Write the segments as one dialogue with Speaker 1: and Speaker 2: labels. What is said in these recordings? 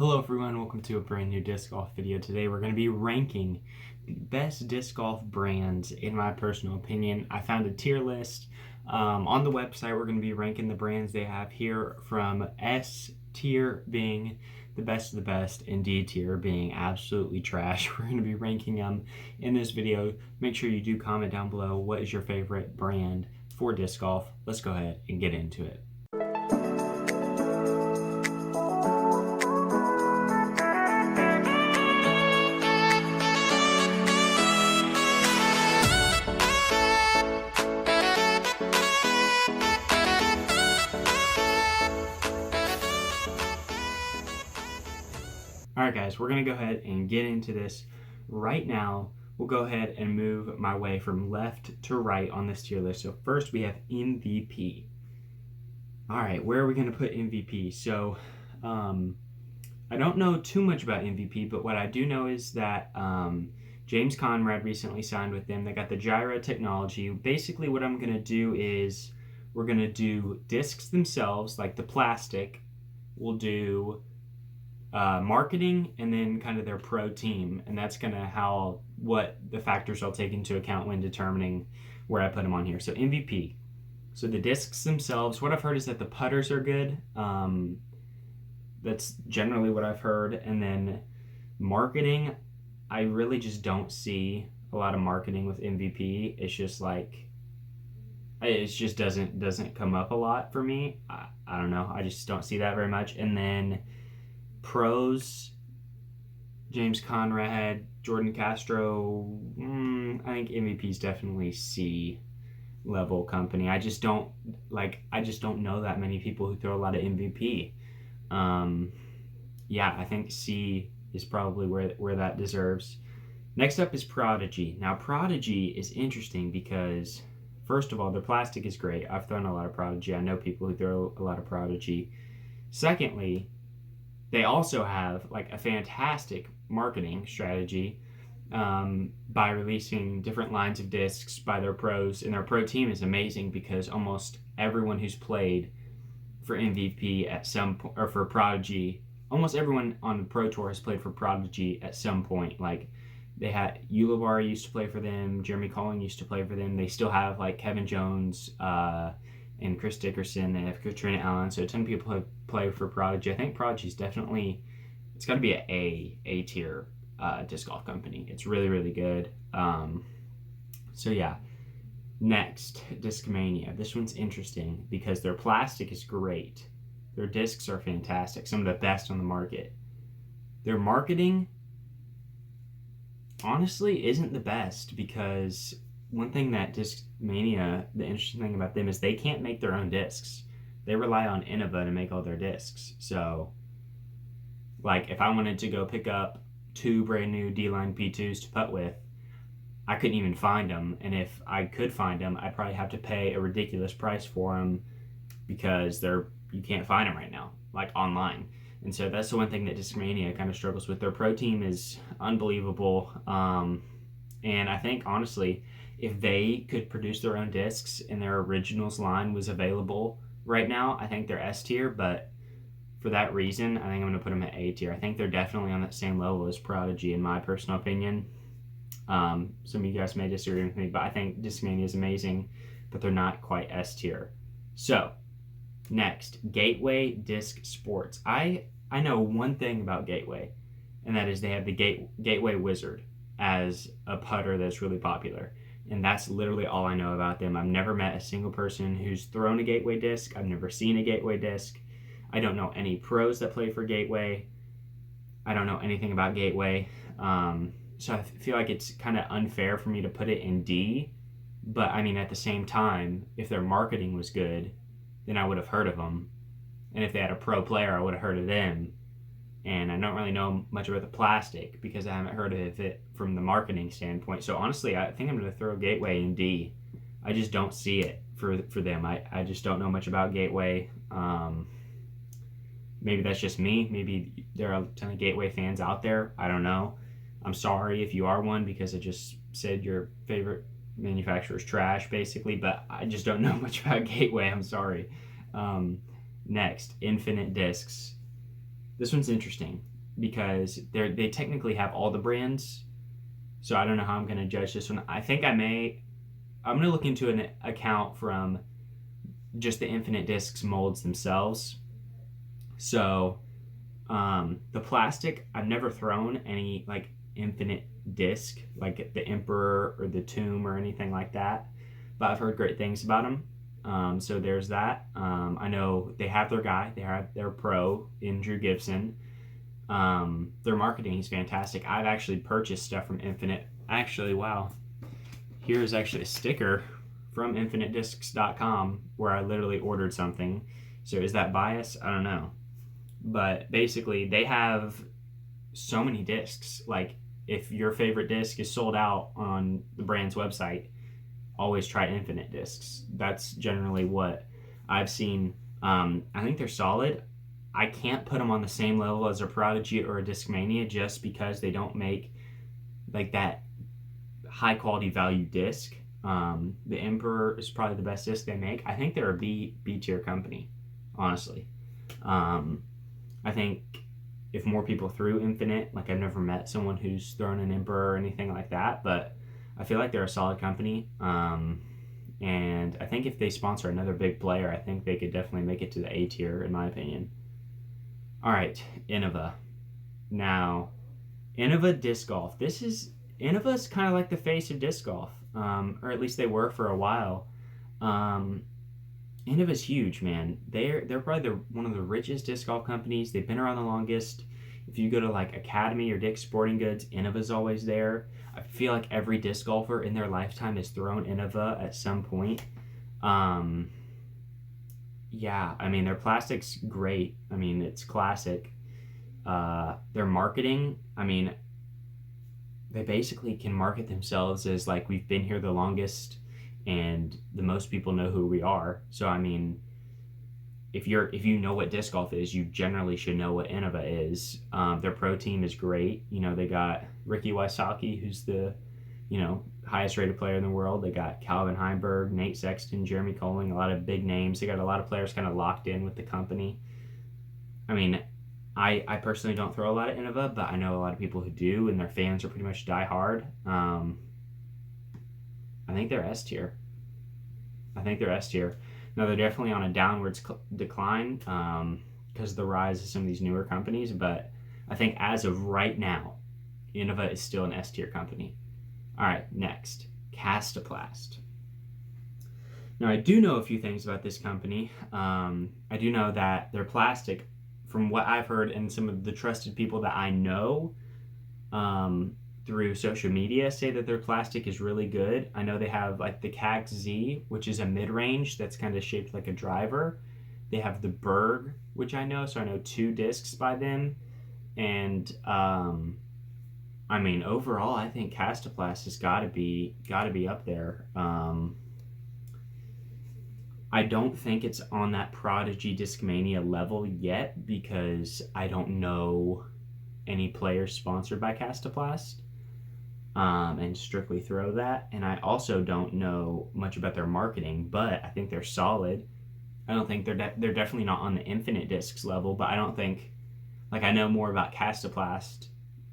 Speaker 1: Hello everyone, welcome to a brand new disc golf video. Today we're going to be ranking the best disc golf brands in my personal opinion. I found a tier list on the website. We're going to be ranking the brands they have here from S tier being the best of the best and D tier being absolutely trash. We're going to be ranking them in this video. Make sure you do comment down below what is your favorite brand for disc golf. Let's go ahead and get into it. Alright guys, we're going to go ahead and get into this right now. We'll go ahead and move my way from left to right on this tier list. So first we have MVP. Alright, where are we going to put MVP? So I don't know too much about MVP, but what I do know is that James Conrad recently signed with them. They got the gyro technology. Basically what I'm going to do is we're going to do discs themselves, like the plastic. We'll do marketing and then kind of their pro team, and that's kind of what the factors I'll take into account when determining where I put them on here. So MVP. So the discs themselves, what I've heard is that the putters are good. That's generally what I've heard. And then marketing, I really just don't see a lot of marketing with MVP. It's just like it just doesn't come up a lot for me. I don't know. I just don't see that very much. And then pros, James Conrad, Jordan Castro, I think MVP is definitely C level company. I just don't know that many people who throw a lot of MVP. Yeah, I think C is probably where that deserves. Next up is Prodigy. Now Prodigy is interesting because first of all, their plastic is great. I've thrown a lot of Prodigy. I know people who throw a lot of Prodigy. Secondly, they also have like a fantastic marketing strategy by releasing different lines of discs by their pros, and their pro team is amazing because almost everyone who's played for MVP at some point, or for Prodigy, almost everyone on the pro tour has played for Prodigy at some point. Like they had Ulibarri used to play for them, Jeremy Collin used to play for them. They still have like Kevin Jones and Chris Dickerson. They have Katrina Allen, so a ton of people play for Prodigy. I think Prodigy's definitely, it's got to be an A tier disc golf company. It's really, really good. So yeah. Next, Discmania. This one's interesting because their plastic is great. Their discs are fantastic, some of the best on the market. Their marketing, honestly, isn't the best because one thing that Discmania, the interesting thing about them is they can't make their own discs. They rely on Innova to make all their discs. So, like, if I wanted to go pick up 2 brand new D-Line P2s to putt with, I couldn't even find them. And if I could find them, I'd probably have to pay a ridiculous price for them because you can't find them right now, like online. And so that's the one thing that Discmania kind of struggles with. Their pro team is unbelievable. And I think, honestly, if they could produce their own discs and their originals line was available right now, I think they're S tier. But for that reason, I think I'm going to put them at A tier. I think they're definitely on that same level as Prodigy, in my personal opinion. Some of you guys may disagree with me, but I think Discmania is amazing, but they're not quite S tier. So, next, Gateway Disc Sports. I know one thing about Gateway, and that is they have the Gateway Wizard as a putter that's really popular. And that's literally all I know about them. I've never met a single person who's thrown a Gateway disc. I've never seen a Gateway disc. I don't know any pros that play for Gateway. I don't know anything about Gateway. So I feel like it's kind of unfair for me to put it in D. But I mean, at the same time, if their marketing was good, then I would have heard of them. And if they had a pro player, I would have heard of them. And I don't really know much about the plastic because I haven't heard of it from the marketing standpoint. So honestly, I think I'm going to throw Gateway in D. I just don't see it for them. I just don't know much about Gateway. Maybe that's just me. Maybe there are a ton of Gateway fans out there. I don't know. I'm sorry if you are one because I just said your favorite manufacturer is trash, basically. But I just don't know much about Gateway. I'm sorry. Next, Infinite Discs. This one's interesting because they technically have all the brands, so I don't know how I'm going to judge this one. I think I'm going to look into an account from just the Infinite Discs molds themselves. So the plastic, I've never thrown any like Infinite Disc, like the Emperor or the Tomb or anything like that, but I've heard great things about them. So there's that. I know they have their guy, they have their pro in Drew Gibson. Their marketing is fantastic. I've actually purchased stuff from Infinite. Actually, wow. Here's actually a sticker from infinitediscs.com where I literally ordered something. So is that bias? I don't know. But basically, they have so many discs. Like, if your favorite disc is sold out on the brand's website, always try Infinite Discs. That's generally what I've seen. I think they're solid. I can't put them on the same level as a Prodigy or a Discmania just because they don't make like that high quality value disc. The Emperor is probably the best disc they make. I think they're a B tier company, honestly. I think if more people threw Infinite, like I've never met someone who's thrown an Emperor or anything like that, but I feel like they're a solid company. And I think if they sponsor another big player, I think they could definitely make it to the A tier, in my opinion. All right, Innova. Now, Innova Disc Golf. Innova's kind of like the face of disc golf, or at least they were for a while. Innova's huge, man. They're probably one of the richest disc golf companies. They've been around the longest. If you go to like Academy or Dick's Sporting Goods, Innova's always there. I feel like every disc golfer in their lifetime has thrown Innova at some point. Yeah, I mean, their plastic's great. I mean, it's classic. Their marketing, I mean, they basically can market themselves as like we've been here the longest and the most people know who we are. So I mean, if you know what disc golf is, you generally should know what Innova is. Their pro team is great. You know, they got Ricky Wysocki, who's the highest rated player in the world. They got Calvin Heimberg, Nate Sexton, Jeremy Colling, a lot of big names. They got a lot of players kind of locked in with the company. I mean, I personally don't throw a lot of Innova, but I know a lot of people who do, and their fans are pretty much die hard. I think they're S tier. Now, they're definitely on a downwards decline because of the rise of some of these newer companies, but I think as of right now, Innova is still an S tier company. All right, next, Kastaplast. Now, I do know a few things about this company. I do know that their plastic, from what I've heard and some of the trusted people that I know through social media, say that their plastic is really good. I know they have like the CAX Z, which is a mid-range that's kind of shaped like a driver. They have the Berg, which I know, so I know 2 discs by them. And I mean, overall, I think Kastaplast has got to be up there. I don't think it's on that Prodigy Discmania level yet because I don't know any players sponsored by Kastaplast and strictly throw that. And I also don't know much about their marketing, but I think they're solid. I don't think they're definitely not on the Infinite Discs level, but I don't think, like, I know more about Kastaplast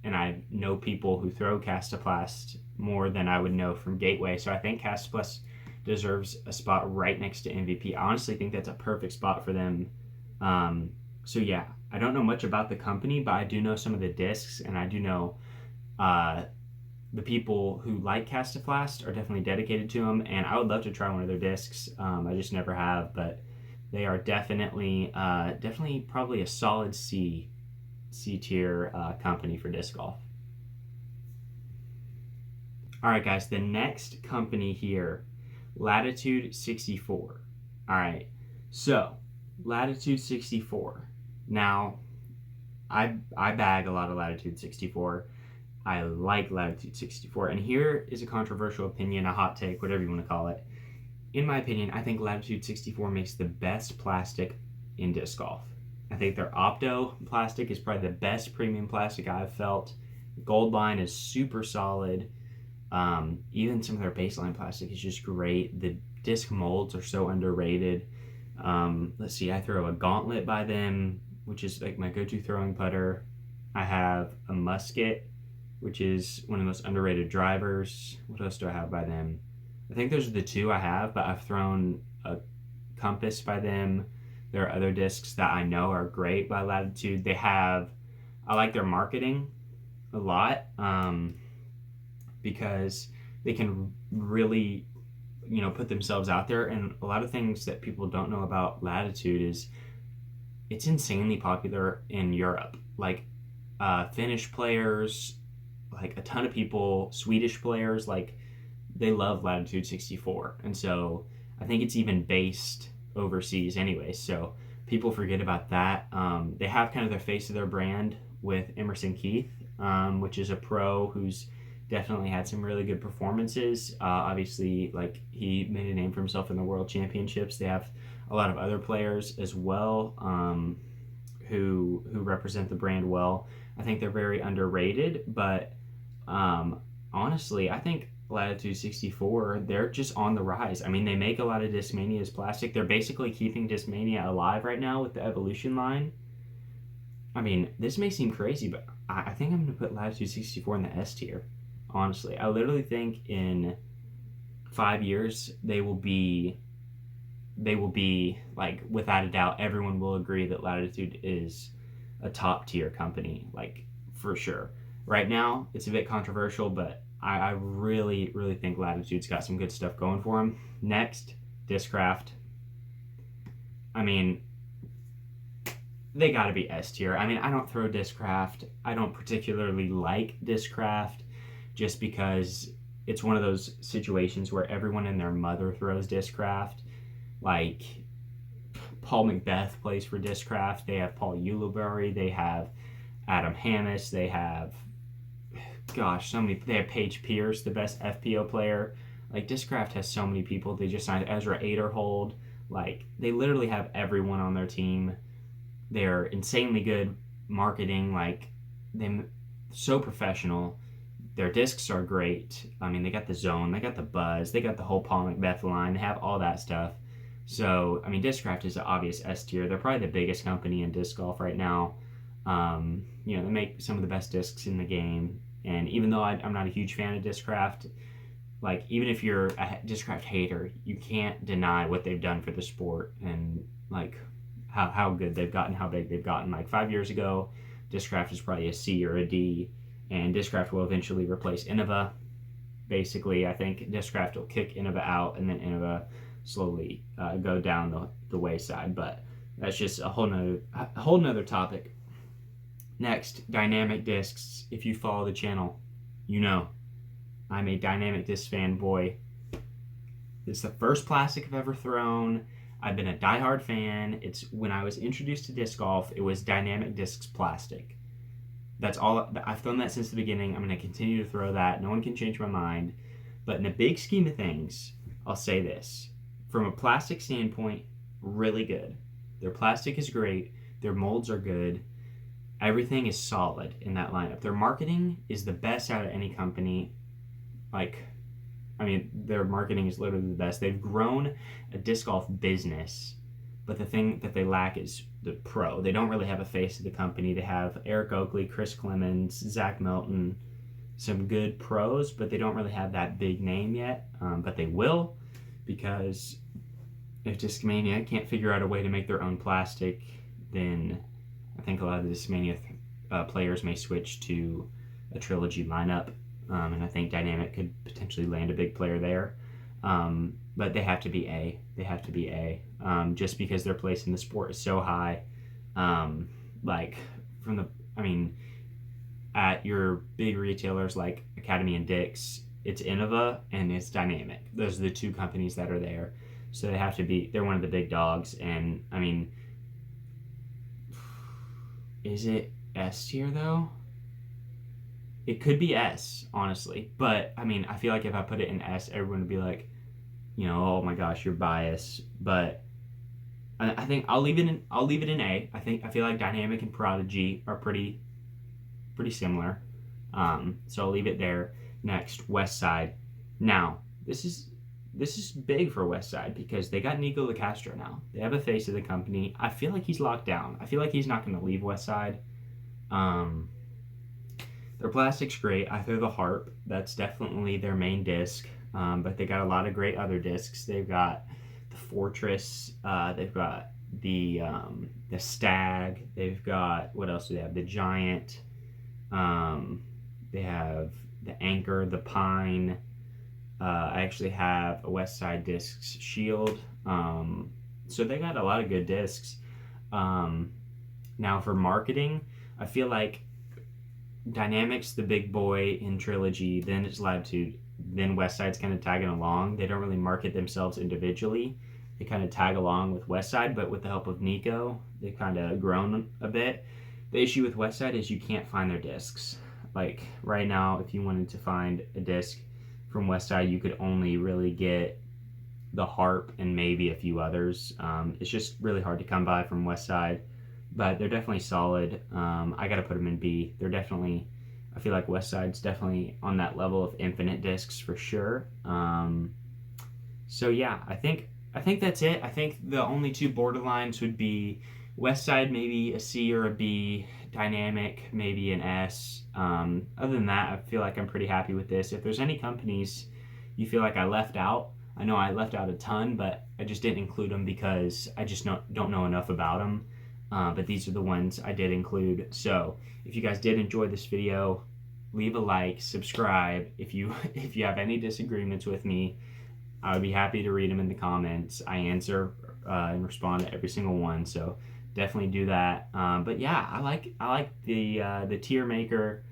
Speaker 1: and I know people who throw Kastaplast more than I would know from Gateway. So I think Kastaplast deserves a spot right next to MVP. I honestly think that's a perfect spot for them. So yeah, I don't know much about the company, but I do know some of the discs, and I do know the people who like Kastaplast are definitely dedicated to them, and I would love to try one of their discs. I just never have, but they are definitely probably a solid C tier company for disc golf. All right, guys, the next company here, Latitude 64. All right, so Latitude 64. Now, I bag a lot of Latitude 64. I like Latitude 64, and here is a controversial opinion, a hot take, whatever you want to call it. In my opinion, I think Latitude 64 makes the best plastic in disc golf. I think their Opto plastic is probably the best premium plastic I've felt. Gold line is super solid. Even some of their baseline plastic is just great. The disc molds are so underrated. Let's see, I throw a Gauntlet by them, which is like my go-to throwing putter. I have a musket, which is one of the most underrated drivers. What else do I have by them? I think those are the two I have, but I've thrown a compass by them. There are other discs that I know are great by Latitude. I like their marketing a lot, because they can really, put themselves out there. And a lot of things that people don't know about Latitude is it's insanely popular in Europe. Like Finnish players, like a ton of people, Swedish players, like they love Latitude 64. And so I think it's even based overseas anyway. So people forget about that. They have kind of their face of their brand with Emerson Keith, which is a pro who's definitely had some really good performances. Obviously, like he made a name for himself in the World Championships. They have a lot of other players as well, who represent the brand well. I think they're very underrated, but honestly, I think Latitude 64, they're just on the rise. I mean, they make a lot of Discmania's plastic. They're basically keeping Discmania alive right now with the Evolution line. I mean, this may seem crazy, but I think I'm going to put Latitude 64 in the S tier. Honestly, I literally think in 5 years they will be like, without a doubt, everyone will agree that Latitude is a top tier company, like for sure. Right now, it's a bit controversial, but I really, really think Latitude's got some good stuff going for them. Next, Discraft. I mean, they got to be S tier. I mean, I don't throw Discraft. I don't particularly like Discraft just because it's one of those situations where everyone and their mother throws Discraft. Like, Paul Macbeth plays for Discraft. They have Paul Ulibarri. They have Adam Hammis. They have, so many. They have Paige Pierce, the best FPO player. Like, Discraft has so many people. They just signed Ezra Aderhold. Like, they literally have everyone on their team. They're insanely good marketing. Like, they're so professional. Their discs are great. I mean, they got the Zone, they got the Buzz, they got the whole Paul Macbeth line. They have all that stuff. So, I mean, Discraft is an obvious S tier. They're probably the biggest company in disc golf right now. They make some of the best discs in the game. And even though I'm not a huge fan of Discraft, like, even if you're a Discraft hater, you can't deny what they've done for the sport and, like, how good they've gotten, how big they've gotten. Like 5 years ago, Discraft is probably a C or a D, and Discraft will eventually replace Innova. Basically, I think Discraft will kick Innova out, and then Innova slowly go down the wayside. But that's just a whole nother topic. Next, dynamic discs. If you follow the channel, you know I'm a dynamic disc fanboy. It's the first plastic I've ever thrown. I've been a diehard fan. It's when I was introduced to disc golf, it was dynamic discs plastic. That's all. I've thrown that since the beginning. I'm going to continue to throw that. No one can change my mind. But in the big scheme of things, I'll say this. From a plastic standpoint, really good. Their plastic is great. Their molds are good. Everything is solid in that lineup. Their marketing is the best out of any company. Their marketing is literally the best. They've grown a disc golf business, but the thing that they lack is the pro. They don't really have a face of the company. They have Eric Oakley, Chris Clemens, Zach Melton, some good pros, but they don't really have that big name yet. But they will, because if Discmania can't figure out a way to make their own plastic, then I think a lot of the Discmania players may switch to a Trilogy lineup. And I think Dynamic could potentially land a big player there. But they have to be A. They have to be A. Just because their place in the sport is so high. At your big retailers like Academy and Dick's, it's Innova and it's Dynamic. Those are the two companies that are there. So they have to be, they're one of the big dogs. And, I mean, is it S tier though? It could be S, honestly. But, I mean, I feel like if I put it in S, everyone would be like, oh my gosh, you're biased. But I think I'll leave it in A. I feel like Dynamic and Prodigy are pretty similar. So I'll leave it there. Next, Westside. Now, this is this is big for Westside because they got Nico LaCastro now. They have a face of the company. I feel like he's locked down. I feel like he's not going to leave Westside. Their plastic's great. I throw the harp. That's definitely their main disc. But they got a lot of great other discs. They've got the Fortress. They've got the Stag. They've got, what else do they have? The Giant. They have the Anchor, the Pine. I actually have a Westside Discs Shield. So they got a lot of good discs. Now for marketing, I feel like Dynamic's the big boy in Trilogy, then it's Latitude, then Westside's kind of tagging along. They don't really market themselves individually. They kind of tag along with Westside, but with the help of Nico, they've kind of grown a bit. The issue with Westside is you can't find their discs. Like right now, if you wanted to find a disc from Westside, you could only really get the harp and maybe a few others. It's just really hard to come by from Westside, but they're definitely solid. I gotta put them in B. They're definitely, I feel like Westside's definitely on that level of infinite discs for sure. So yeah, I think that's it. I think the only two borderlines would be Westside, maybe a C or a B, Dynamic, maybe an S. Other than that, I feel like I'm pretty happy with this. If there's any companies you feel like I left out, I know I left out a ton, but I just didn't include them because I just don't know enough about them. But these are the ones I did include. So if you guys did enjoy this video, leave a like, subscribe. If you have any disagreements with me, I would be happy to read them in the comments. I answer and respond to every single one. So definitely do that. But yeah, I like the tier maker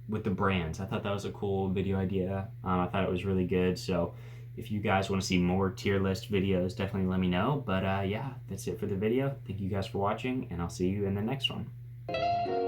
Speaker 1: with the brands. I thought that was a cool video idea. I thought it was really good. So if you guys want to see more tier list videos, definitely let me know. But yeah, that's it for the video. Thank you guys for watching, and I'll see you in the next one.